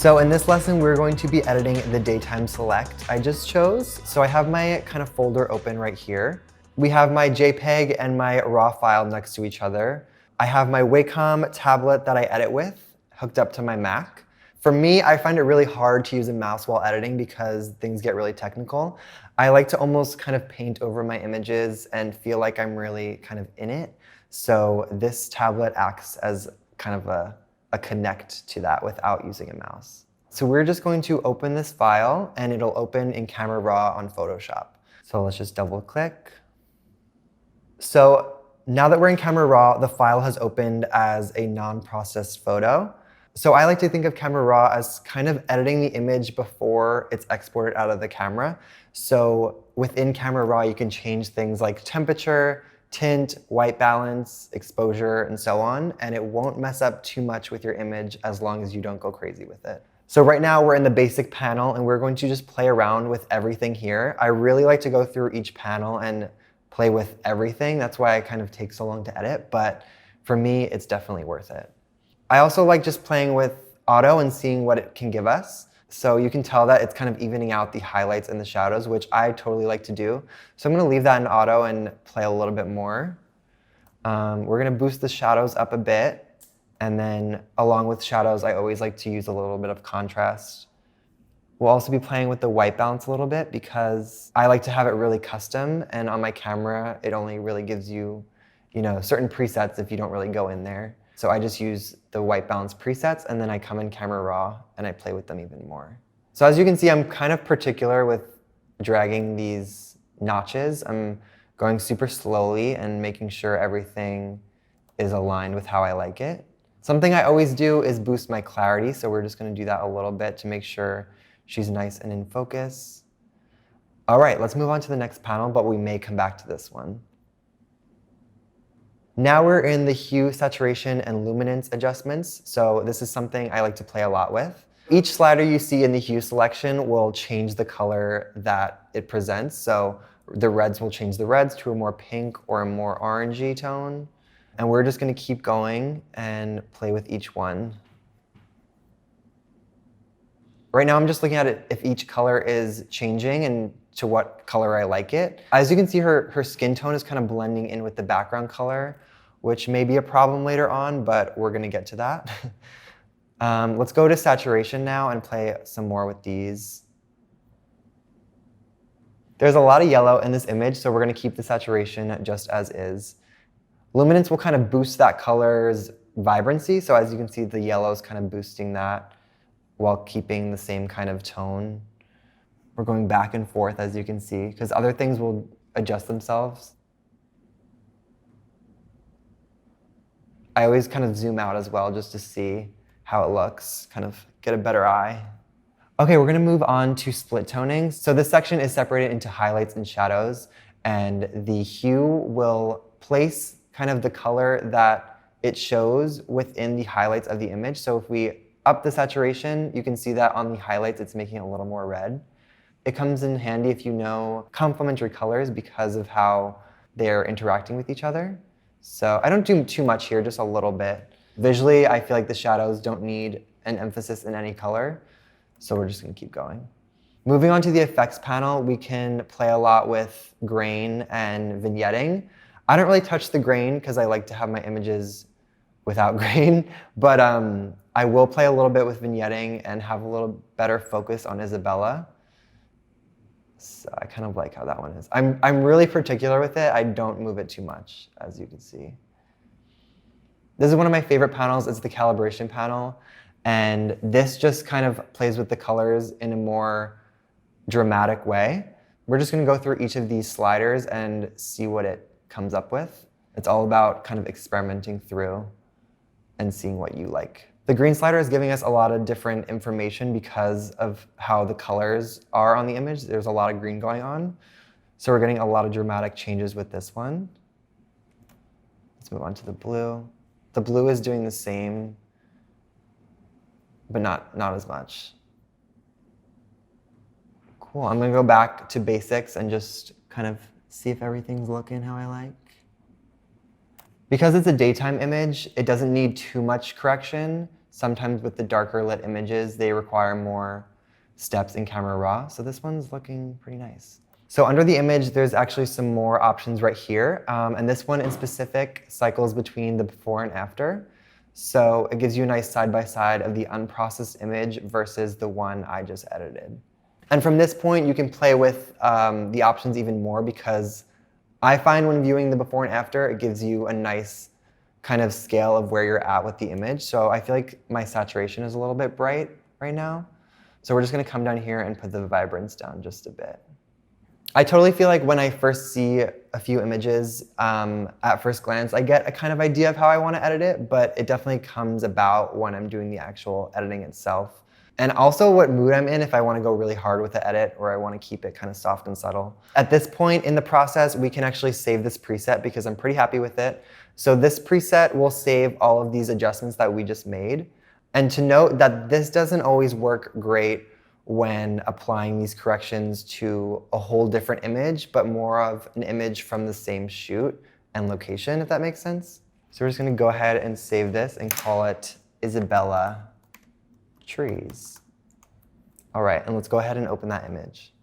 So in this lesson, we're going to be editing the daytime select I just chose. So I have my kind of folder open right here. We have my JPEG and my RAW file next to each other. I have my Wacom tablet that I edit with hooked up to my Mac. For me, I find it really hard to use a mouse while editing because things get really technical. I like to almost kind of paint over my images and feel like I'm really kind of in it. So this tablet acts as kind of a connect to that without using a mouse. So we're just going to open this file and it'll open in Camera Raw on Photoshop. So let's just double click. So now that we're in Camera Raw, the file has opened as a non-processed photo. So I like to think of Camera Raw as kind of editing the image before it's exported out of the camera. So within Camera Raw, you can change things like temperature, tint, white balance, exposure, and so on, and it won't mess up too much with your image as long as you don't go crazy with it. So right now we're in the basic panel and we're going to just play around with everything here. I really like to go through each panel and play with everything. That's why it kind of takes so long to edit, but for me, it's definitely worth it. I also like just playing with auto and seeing what it can give us. So you can tell that it's kind of evening out the highlights and the shadows, which I totally like to do. So I'm going to leave that in auto and play a little bit more. We're going to boost the shadows up a bit. And then along with shadows, I always like to use a little bit of contrast. We'll also be playing with the white balance a little bit because I like to have it really custom. And on my camera, it only really gives you, certain presets if you don't really go in there. So I just use the white balance presets, and then I come in Camera Raw, and I play with them even more. So as you can see, I'm kind of particular with dragging these notches. I'm going super slowly and making sure everything is aligned with how I like it. Something I always do is boost my clarity, so we're just going to do that a little bit to make sure she's nice and in focus. All right, let's move on to the next panel, but we may come back to this one. Now we're in the hue, saturation, and luminance adjustments. So this is something I like to play a lot with. Each slider you see in the hue selection will change the color that it presents. So the reds will change the reds to a more pink or a more orangey tone. And we're just going to keep going and play with each one. Right now I'm just looking at it if each color is changing and to what color I like it. As you can see, her skin tone is kind of blending in with the background color, which may be a problem later on, but we're going to get to that. Let's go to saturation now and play some more with these. There's a lot of yellow in this image, so we're going to keep the saturation just as is. Luminance will kind of boost that color's vibrancy, so as you can see, the yellow is kind of boosting that while keeping the same kind of tone. We're going back and forth, as you can see, because other things will adjust themselves. I always kind of zoom out as well just to see how it looks, kind of get a better eye. OK, we're going to move on to split toning. So this section is separated into highlights and shadows, and the hue will place kind of the color that it shows within the highlights of the image. So if we up the saturation, you can see that on the highlights, it's making it a little more red. It comes in handy if you know complementary colors because of how they're interacting with each other. So I don't do too much here, just a little bit. Visually, I feel like the shadows don't need an emphasis in any color, so we're just going to keep going. Moving on to the effects panel, we can play a lot with grain and vignetting. I don't really touch the grain because I like to have my images without grain, but I will play a little bit with vignetting and have a little better focus on Isabella. So I kind of like how that one is. I'm really particular with it. I don't move it too much, as you can see. This is one of my favorite panels. It's the calibration panel. And this just kind of plays with the colors in a more dramatic way. We're just going to go through each of these sliders and see what it comes up with. It's all about kind of experimenting through and seeing what you like. The green slider is giving us a lot of different information because of how the colors are on the image. There's a lot of green going on. So we're getting a lot of dramatic changes with this one. Let's move on to the blue. The blue is doing the same, but not as much. Cool. I'm going to go back to basics and just kind of see if everything's looking how I like. Because it's a daytime image, it doesn't need too much correction. Sometimes with the darker lit images, they require more steps in Camera Raw. So this one's looking pretty nice. So under the image, there's actually some more options right here. And this one in specific cycles between the before and after. So it gives you a nice side-by-side of the unprocessed image versus the one I just edited. And from this point, you can play with the options even more, because I find when viewing the before and after, it gives you a nice kind of scale of where you're at with the image. So I feel like my saturation is a little bit bright right now. So we're just going to come down here and put the vibrance down just a bit. I totally feel like when I first see a few images at first glance, I get a kind of idea of how I want to edit it, but it definitely comes about when I'm doing the actual editing itself. And also what mood I'm in, if I want to go really hard with the edit or I want to keep it kind of soft and subtle. At this point in the process, we can actually save this preset because I'm pretty happy with it. So this preset will save all of these adjustments that we just made. And to note that this doesn't always work great when applying these corrections to a whole different image, but more of an image from the same shoot and location, if that makes sense. So we're just going to go ahead and save this and call it Isabella Trees. All right, and let's go ahead and open that image.